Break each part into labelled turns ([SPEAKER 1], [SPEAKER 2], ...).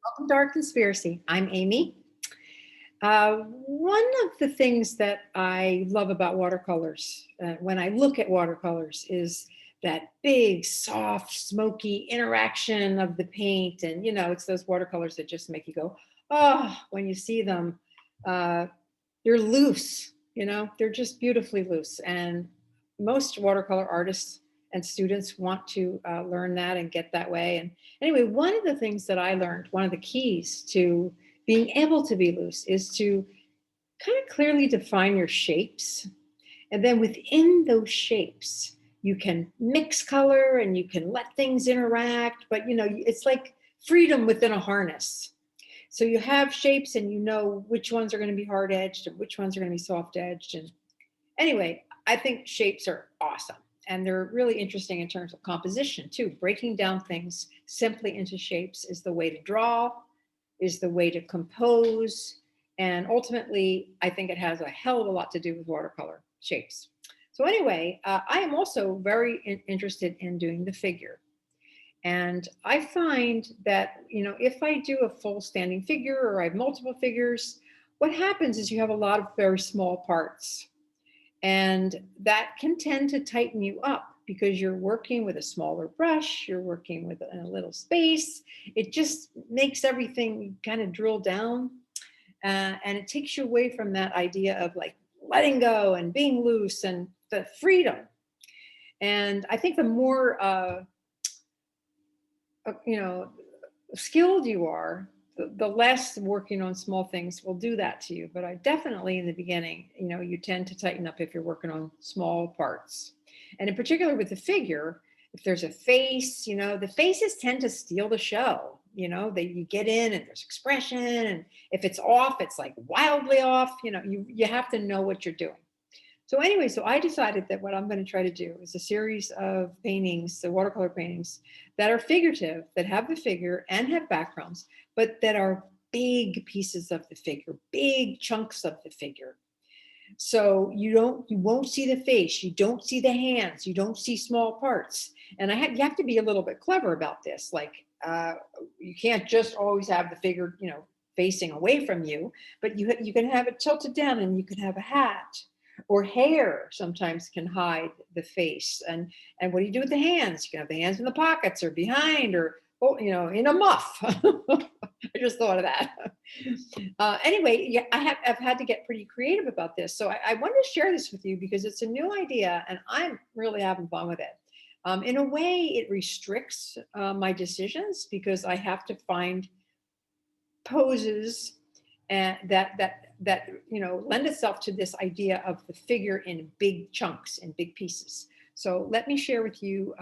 [SPEAKER 1] Welcome to our conspiracy. I'm Amy. One of the things that I love about watercolors, when I look at watercolors, is that big, soft, smoky interaction of the paint. And, it's those watercolors that just make you go, oh, when you see them. Uh, they're loose, they're just beautifully loose. And most watercolor artists and students want to learn that and get that way. And anyway, one of the things that I learned, one of the keys to being able to be loose is to kind of clearly define your shapes. And then within those shapes, you can mix color and you can let things interact, but it's like freedom within a harness. So you have shapes and you know which ones are going to be hard edged and which ones are going to be soft edged. And anyway, I think shapes are awesome. And they're really interesting in terms of composition too. Breaking down things simply into shapes is the way to draw, is the way to compose. And ultimately, I think it has a hell of a lot to do with watercolor shapes. So anyway, I am also very interested in doing the figure. And I find that, if I do a full standing figure or I have multiple figures, what happens is you have a lot of very small parts. And that can tend to tighten you up because you're working with a smaller brush, you're working with a little space. It just makes everything kind of drill down. And it takes you away from that idea of like letting go and being loose and the freedom. And I think the more skilled you are, the less working on small things will do that to you. But I definitely, in the beginning, you tend to tighten up if you're working on small parts. And in particular with the figure, if there's a face, the faces tend to steal the show. You get in and there's expression, and if it's off, it's like wildly off. You have to know what you're doing. So anyway, so I decided that what I'm going to try to do is a series of paintings, the watercolor paintings that are figurative, that have the figure and have backgrounds, but that are big pieces of the figure, big chunks of the figure. So you won't see the face, you don't see the hands, you don't see small parts. And you have to be a little bit clever about this. Like you can't just always have the figure, facing away from you, but you can have it tilted down, and you can have a hat. Or hair sometimes can hide the face. And what do you do with the hands? You can have the hands in the pockets or behind, or in a muff. I just thought of that. Anyway, yeah, I've had to get pretty creative about this. So I wanted to share this with you because it's a new idea and I'm really having fun with it. In a way, it restricts my decisions because I have to find poses and that lend itself to this idea of the figure in big chunks and big pieces. So let me share with you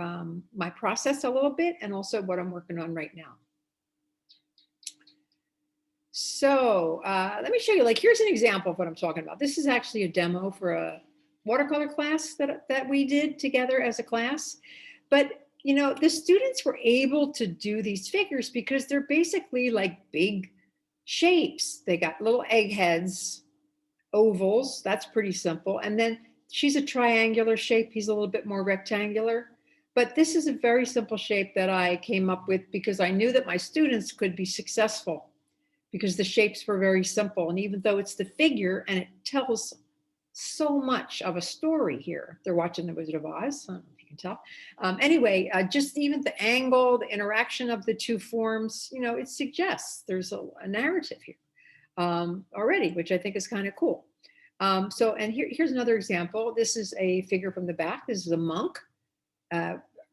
[SPEAKER 1] my process a little bit and also what I'm working on right now. So let me show you, like, here's an example of what I'm talking about. This is actually a demo for a watercolor class that we did together as a class. But the students were able to do these figures because they're basically like big shapes. They got little egg heads, ovals. That's pretty simple. And then she's a triangular shape. He's a little bit more rectangular. But this is a very simple shape that I came up with because I knew that my students could be successful because the shapes were very simple. And even though it's the figure and it tells so much of a story here. They're watching The Wizard of Oz. I don't know if you can tell. Anyway, just even the angle, the interaction of the two forms, it suggests there's a narrative here already, which I think is kind of cool. And here's another example. This is a figure from the back. This is a monk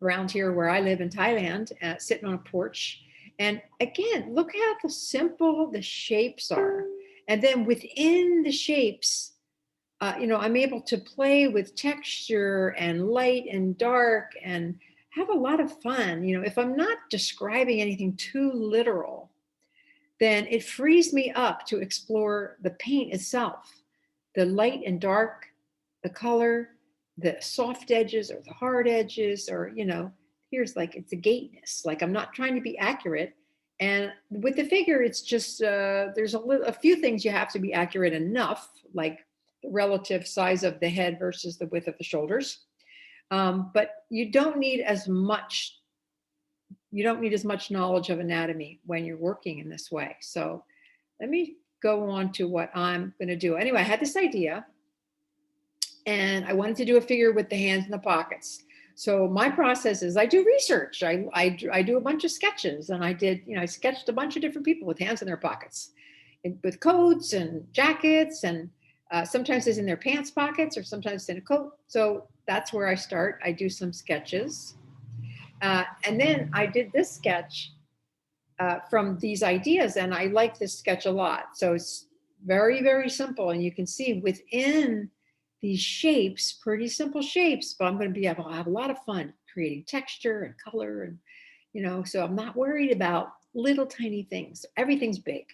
[SPEAKER 1] around here where I live in Thailand, sitting on a porch. And again, look how simple the shapes are. And then within the shapes, I'm able to play with texture and light and dark and have a lot of fun. If I'm not describing anything too literal, then it frees me up to explore the paint itself, the light and dark, the color, the soft edges or the hard edges, or, here's like, it's a gateness. Like I'm not trying to be accurate. And with the figure, it's just, there's a few things you have to be accurate enough, like the relative size of the head versus the width of the shoulders. But you don't need as much you don't need as much knowledge of anatomy when you're working in this way. So let me go on to what I'm going to do. Anyway, I had this idea and I wanted to do a figure with the hands in the pockets. So my process is I do research. I do a bunch of sketches, and I sketched a bunch of different people with hands in their pockets, with coats and jackets, and sometimes it's in their pants pockets or sometimes in a coat. So that's where I start. I do some sketches. And then I did this sketch from these ideas, and I like this sketch a lot. So it's very, very simple. And you can see within these shapes, pretty simple shapes, but I'm going to be able to have a lot of fun creating texture and color. And, so I'm not worried about little tiny things. Everything's big.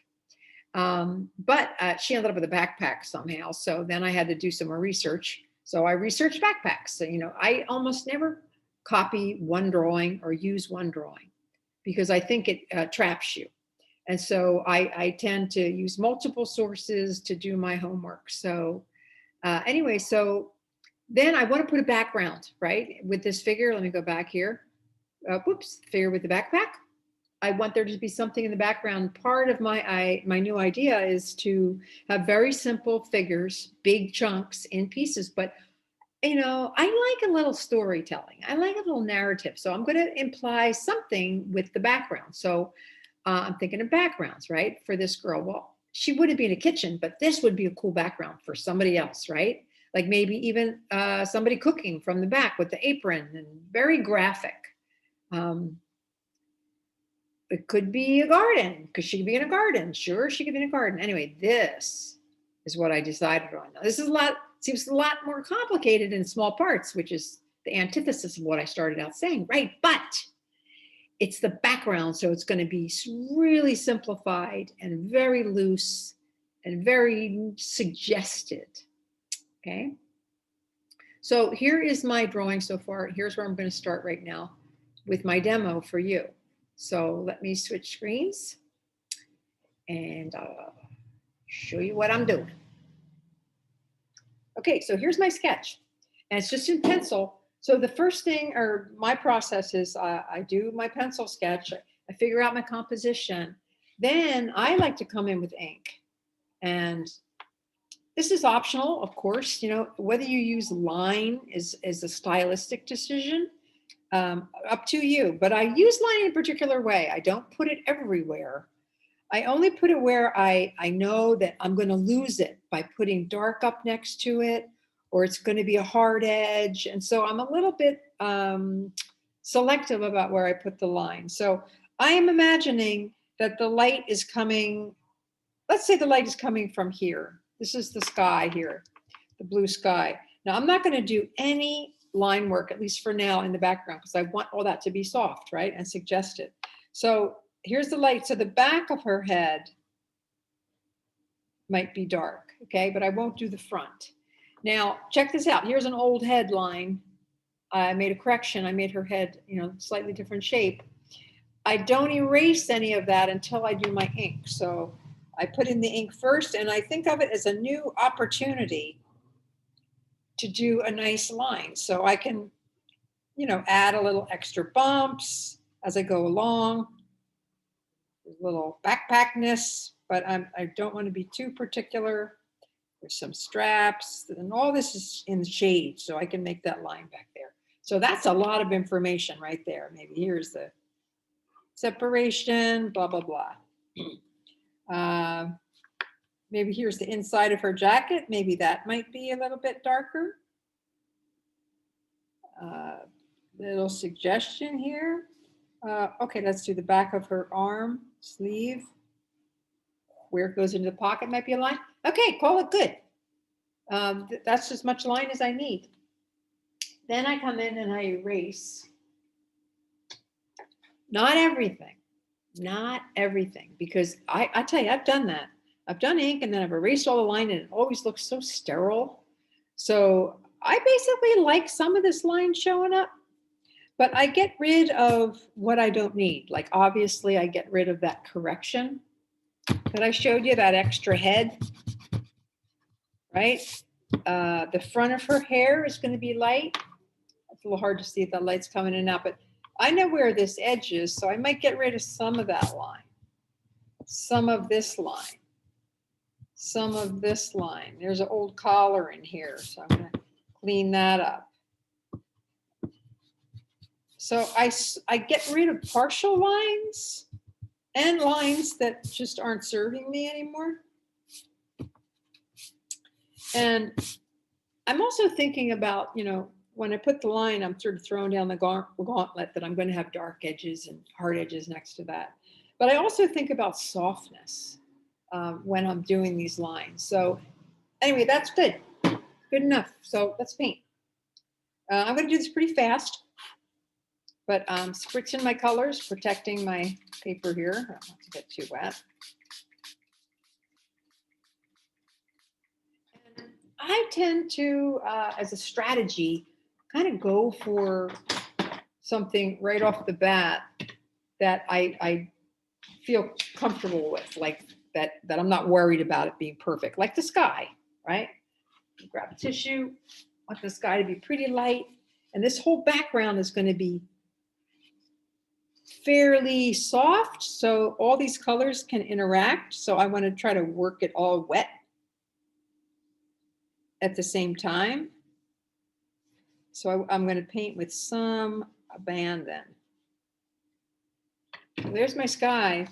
[SPEAKER 1] But she ended up with a backpack somehow. So then I had to do some more research. So I researched backpacks. So, I almost never copy one drawing or use one drawing because I think it traps you. And so I tend to use multiple sources to do my homework. So anyway, so then I want to put a background, right? With this figure, let me go back here. Figure with the backpack. I want there to be something in the background. Part of my new idea is to have very simple figures, big chunks in pieces, but I like a little storytelling. I like a little narrative. So I'm going to imply something with the background. So I'm thinking of backgrounds, right? For this girl. Well, she wouldn't be in a kitchen, but this would be a cool background for somebody else, right? Like maybe even somebody cooking from the back with the apron, and very graphic. It could be a garden because she could be in a garden. Sure, she could be in a garden. Anyway, this is what I decided on. Now, this seems a lot more complicated in small parts, which is the antithesis of what I started out saying, right? But it's the background, so it's going to be really simplified and very loose and very suggested, okay? So here is my drawing so far. Here's where I'm going to start right now with my demo for you. So let me switch screens and I'll show you what I'm doing. Okay, so here's my sketch, and it's just in pencil. So the first thing, or my process is I do my pencil sketch, I figure out my composition. Then I like to come in with ink. And this is optional, of course, whether you use line is a stylistic decision, up to you. But I use line in a particular way. I don't put it everywhere. I only put it where I know that I'm going to lose it by putting dark up next to it, or it's going to be a hard edge. And so I'm a little bit selective about where I put the line. So I am imagining that the light is coming, let's say the light is coming from here. This is the sky here, the blue sky. Now I'm not going to do any line work, at least for now, in the background, because I want all that to be soft, right, and suggested. So here's the light. So the back of her head might be dark, okay, but I won't do the front. Now, check this out. Here's an old headline. I made a correction. I made her head, slightly different shape. I don't erase any of that until I do my ink. So I put in the ink first, and I think of it as a new opportunity to do a nice line. So I can, add a little extra bumps as I go along. A little backpackness, but I don't want to be too particular. There's some straps, and all this is in shade, so I can make that line back there. So that's a lot of information right there. Maybe here's the separation, blah, blah, blah. Maybe here's the inside of her jacket. Maybe that might be a little bit darker. Little suggestion here. Okay, let's do the back of her arm, sleeve. Where it goes into the pocket might be a line. Okay, call it good. That's as much line as I need. Then I come in and I erase. Not everything, because I tell you, I've done that. I've done ink and then I've erased all the line and it always looks so sterile. So I basically like some of this line showing up, but I get rid of what I don't need. Like obviously I get rid of that correction that I showed you, that extra head, right? The front of her hair is going to be light. It's a little hard to see if that light's coming in and out, but I know where this edge is, so I might get rid of some of that line, some of this line, some of this line. There's an old collar in here, so I'm going to clean that up. So I get rid of partial lines and lines that just aren't serving me anymore. And I'm also thinking about, you know, when I put the line, I'm sort of throwing down the gauntlet that I'm going to have dark edges and hard edges next to that. But I also think about softness when I'm doing these lines. So anyway, that's good. Good enough. So let's paint. I'm going to do this pretty fast, but spritzing my colors, protecting my paper here. I don't want to get too wet. And I tend to, as a strategy, kind of go for something right off the bat that I feel comfortable with, like that I'm not worried about it being perfect, like the sky, right? You grab a tissue, want the sky to be pretty light, and this whole background is going to be fairly soft, so all these colors can interact. So I want to try to work it all wet at the same time. So I'm going to paint with some abandon. So there's my sky.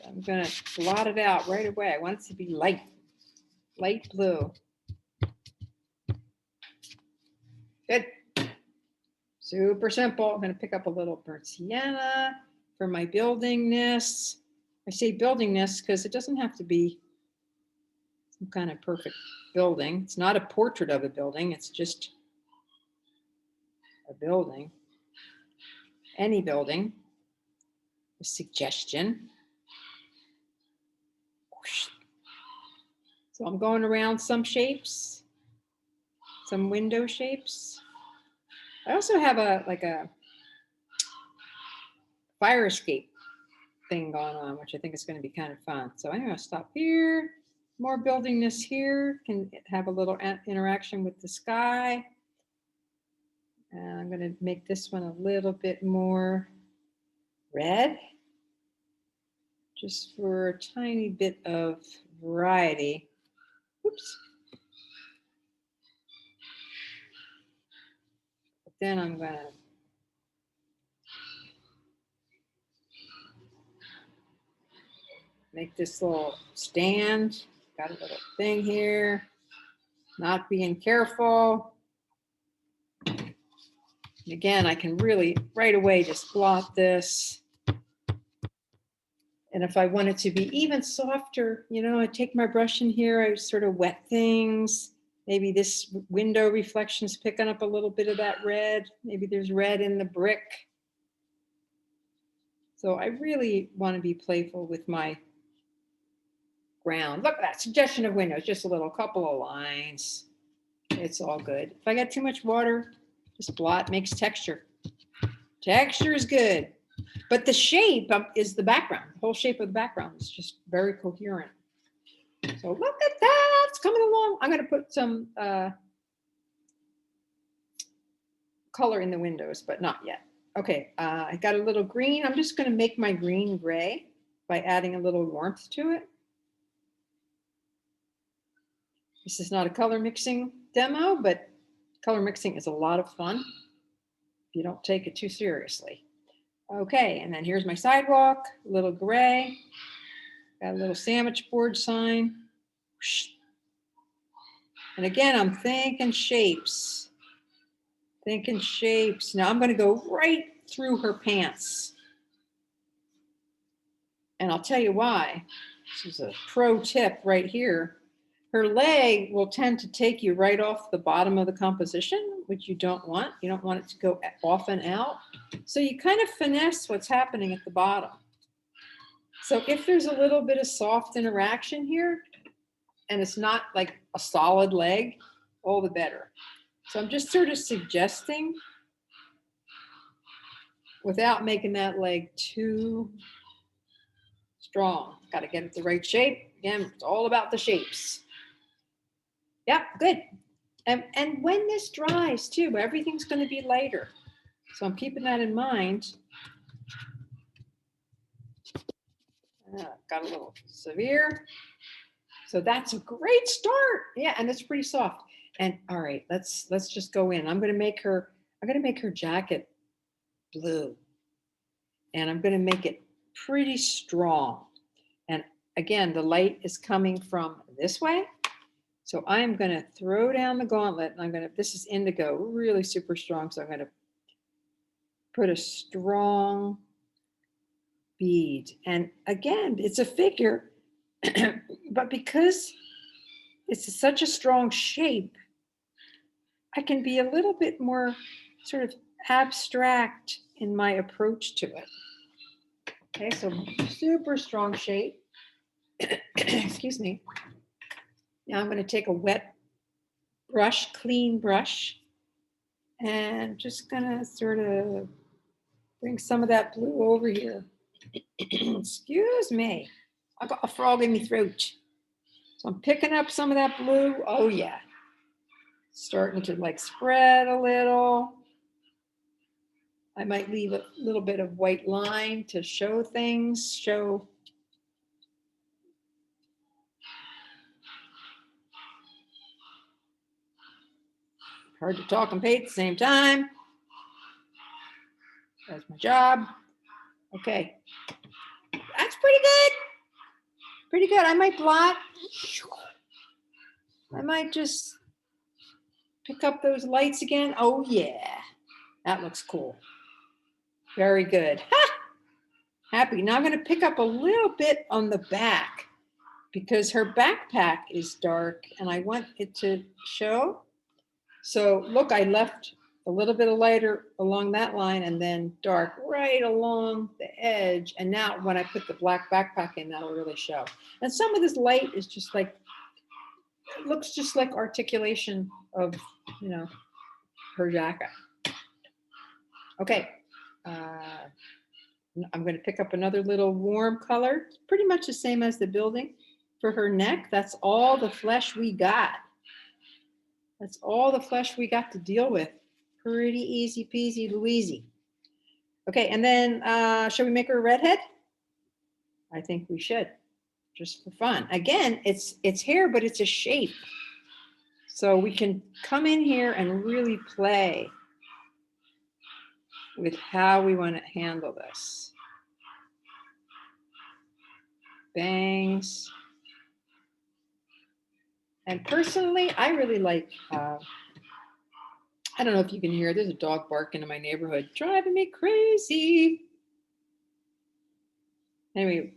[SPEAKER 1] I'm going to blot it out right away. I want it to be light blue. Good. Super simple. I'm going to pick up a little burnt sienna for my buildingness. I say buildingness because it doesn't have to be some kind of perfect building. It's not a portrait of a building. It's just a building. Any building. A suggestion. So I'm going around some shapes, some window shapes. I also have a fire escape thing going on, which I think is going to be kind of fun. So I'm going to stop here. More buildingness here, can have a little interaction with the sky. And I'm going to make this one a little bit more red, just for a tiny bit of variety. Oops. But then I'm going to make this little stand. Got a little thing here. Not being careful. And again, I can really right away just blot this. And if I want it to be even softer, you know, I take my brush in here, I sort of wet things. Maybe this window reflection is picking up a little bit of that red. Maybe there's red in the brick. So I really want to be playful with my ground. Look at that suggestion of windows, just a little couple of lines. It's all good. If I got too much water, just blot, makes texture. Texture is good. But the shape is the background. The whole shape of the background is just very coherent. So look at that, it's coming along. I'm going to put some color in the windows, but not yet. Okay, I got a little green. I'm just going to make my green gray by adding a little warmth to it. This is not a color mixing demo, but color mixing is a lot of fun if you don't take it too seriously. Okay, and then here's my sidewalk, a little gray. Got a little sandwich board sign. And again, I'm thinking shapes. Thinking shapes. Now I'm going to go right through her pants. And I'll tell you why. This is a pro tip right here. Her leg will tend to take you right off the bottom of the composition, which you don't want. You don't want it to go off and out. So you kind of finesse what's happening at the bottom. So if there's a little bit of soft interaction here, and it's not like a solid leg, all the better. So I'm just sort of suggesting without making that leg too strong. Got to get it the right shape. Again, it's all about the shapes. Yeah, good. And when this dries too, everything's going to be lighter. So I'm keeping that in mind. Got a little severe. So that's a great start. Yeah, and it's pretty soft. And all right, let's just go in. I'm gonna make her jacket blue. And I'm gonna make it pretty strong. And again, the light is coming from this way. So I'm gonna throw down the gauntlet and this is indigo, really super strong. So I'm gonna put a strong bead. And again, it's a figure, but because it's such a strong shape, I can be a little bit more sort of abstract in my approach to it. Okay, so super strong shape. Excuse me. Now I'm going to take a wet brush, clean brush, and just going to sort of bring some of that blue over here. Excuse me. I got a frog in my throat. So I'm picking up some of that blue. Oh yeah. Starting to like spread a little. I might leave a little bit of white line to show things, show. Hard to talk and paint at the same time. That's my job. Okay. That's pretty good. Pretty good. I might blot. I might just pick up those lights again. Oh yeah. That looks cool. Very good. Ha! Happy. Now I'm going to pick up a little bit on the back because her backpack is dark and I want it to show. So look, I left a little bit of lighter along that line and then dark right along the edge. And now when I put the black backpack in, that'll really show. And some of this light is just like, it looks just like articulation of, you know, her jacket. Okay. I'm going to pick up another little warm color, pretty much the same as the building. For her neck, that's all the flesh we got. That's all the flesh we got to deal with. Pretty easy peasy Louisey. Okay, and then shall we make her a redhead? I think we should, just for fun. Again, it's hair, but it's a shape. So we can come in here and really play with how we want to handle this. Bangs. And personally, I really like, I don't know if you can hear, there's a dog barking in my neighborhood, driving me crazy. Anyway,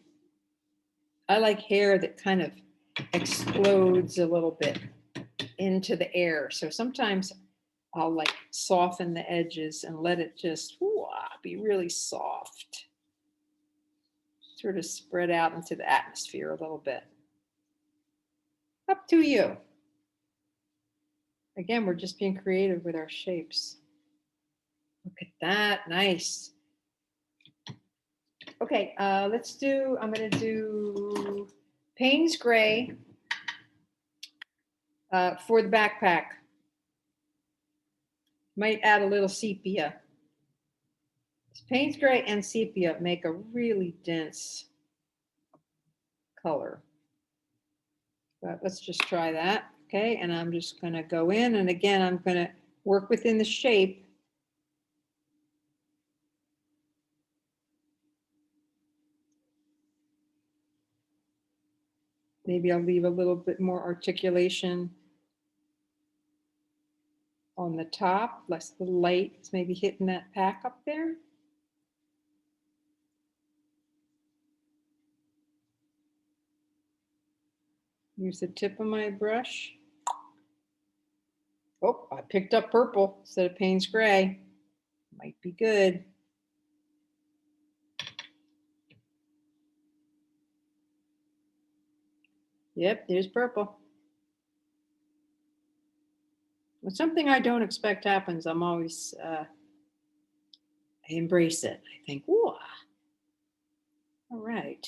[SPEAKER 1] I like hair that kind of explodes a little bit into the air. So sometimes I'll like soften the edges and let it just be really soft. Sort of spread out into the atmosphere a little bit. Up to you. Again, we're just being creative with our shapes. Look at that, nice. Okay, I'm gonna do Payne's Gray for the backpack. Might add a little sepia. Payne's Gray and sepia make a really dense color. But let's just try that, okay? And I'm just gonna go in, and again, I'm gonna work within the shape. Maybe I'll leave a little bit more articulation on the top, less the light is maybe hitting that pack up there. Use the tip of my brush. Oh, I picked up purple instead of Payne's Gray. Might be good. Yep, there's purple. When something I don't expect happens, I'm always, I embrace it. I think, ooh, all right.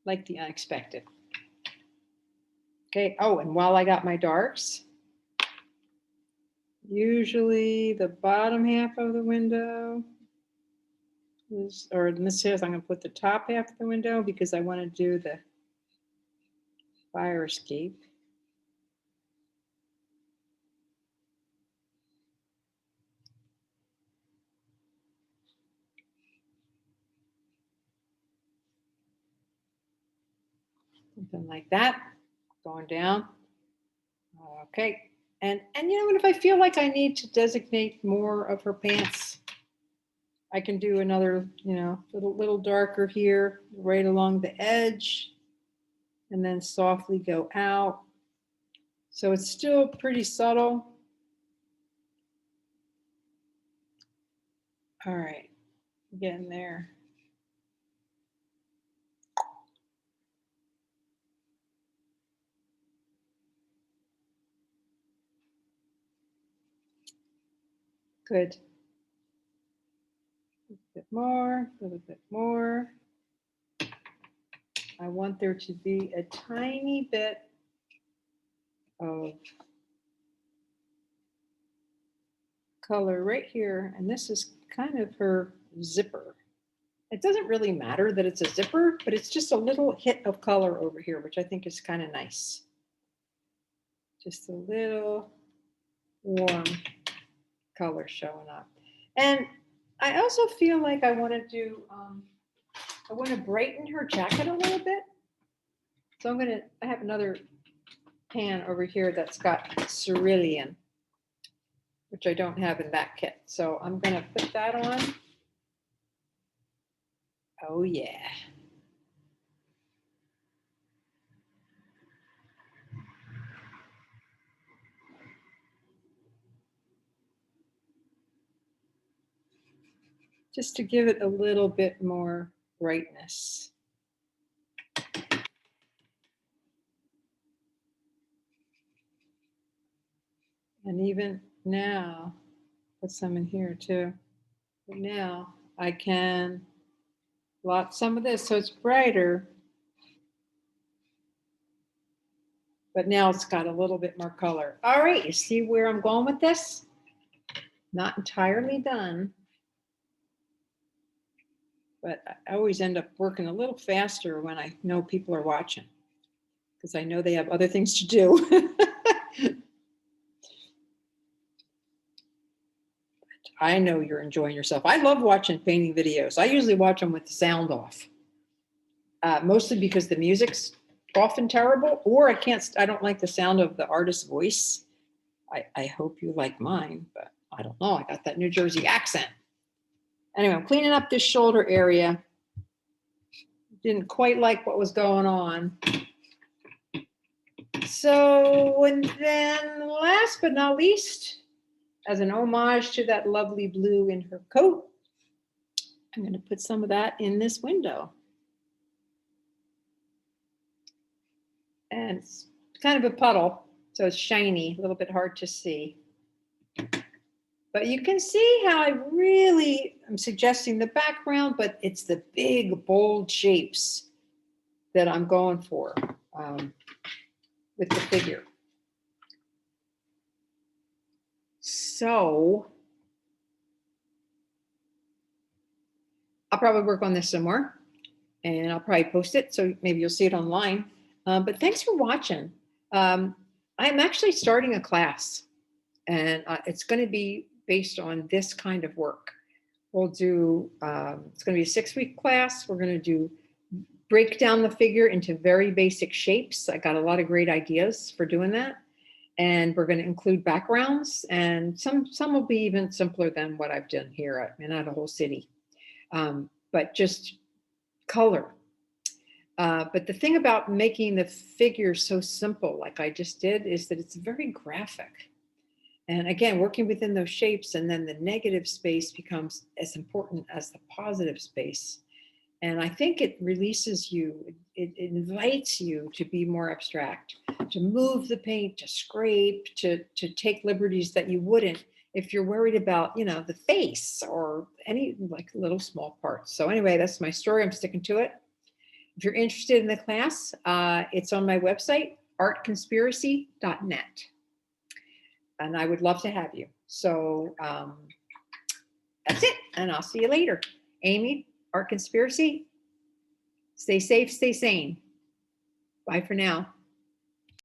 [SPEAKER 1] Like the unexpected. Okay, oh, and while I got my darks, Usually the bottom half of the window is, or in this case, I'm going to put the top half of the window because I want to do the fire escape. Something like that, going down. Okay, and you know what, if I feel like I need to designate more of her pants, I can do another, you know, little darker here, right along the edge, and then softly go out. So it's still pretty subtle. All right, getting there. Good. A bit more, a little bit more. I want there to be a tiny bit of color right here, and this is kind of her zipper. It doesn't really matter that it's a zipper, but it's just a little hit of color over here, which I think is kind of nice. Just a little warm color showing up. And I also feel like I want to do, I want to brighten her jacket a little bit. So I have another pan over here that's got cerulean, which I don't have in that kit. So I'm going to put that on. Oh yeah. Just to give it a little bit more brightness. And even now, put some in here too. But now I can blot some of this so it's brighter. But now it's got a little bit more color. All right, you see where I'm going with this? Not entirely done. But I always end up working a little faster when I know people are watching, because I know they have other things to do. I know you're enjoying yourself. I love watching painting videos. I usually watch them with the sound off, mostly because the music's often terrible, or I don't like the sound of the artist's voice. I hope you like mine, but I don't know. I got that New Jersey accent. Anyway, I'm cleaning up this shoulder area. Didn't quite like what was going on. So, and then last but not least, as an homage to that lovely blue in her coat, I'm going to put some of that in this window. And it's kind of a puddle, so it's shiny, a little bit hard to see. But you can see how I'm suggesting the background, but it's the big, bold shapes that I'm going for with the figure. So I'll probably work on this some more, and I'll probably post it, so maybe you'll see it online. But thanks for watching. I'm actually starting a class, and it's going to be based on this kind of work. We'll do, it's going to be a 6-week class. We're going to break down the figure into very basic shapes. I got a lot of great ideas for doing that. And we're going to include backgrounds, and some will be even simpler than what I've done here. I mean, not a whole city, but just color. But the thing about making the figure so simple, like I just did, is that it's very graphic. And again, working within those shapes, and then the negative space becomes as important as the positive space. And I think it releases you, it invites you to be more abstract, to move the paint, to scrape, to take liberties that you wouldn't if you're worried about, you know, the face or any like little small parts. So anyway, that's my story. I'm sticking to it. If you're interested in the class, it's on my website, artconspiracy.net. and I would love to have you. So that's it. And I'll see you later. Amy, Art Conspiracy, stay safe, stay sane. Bye for now.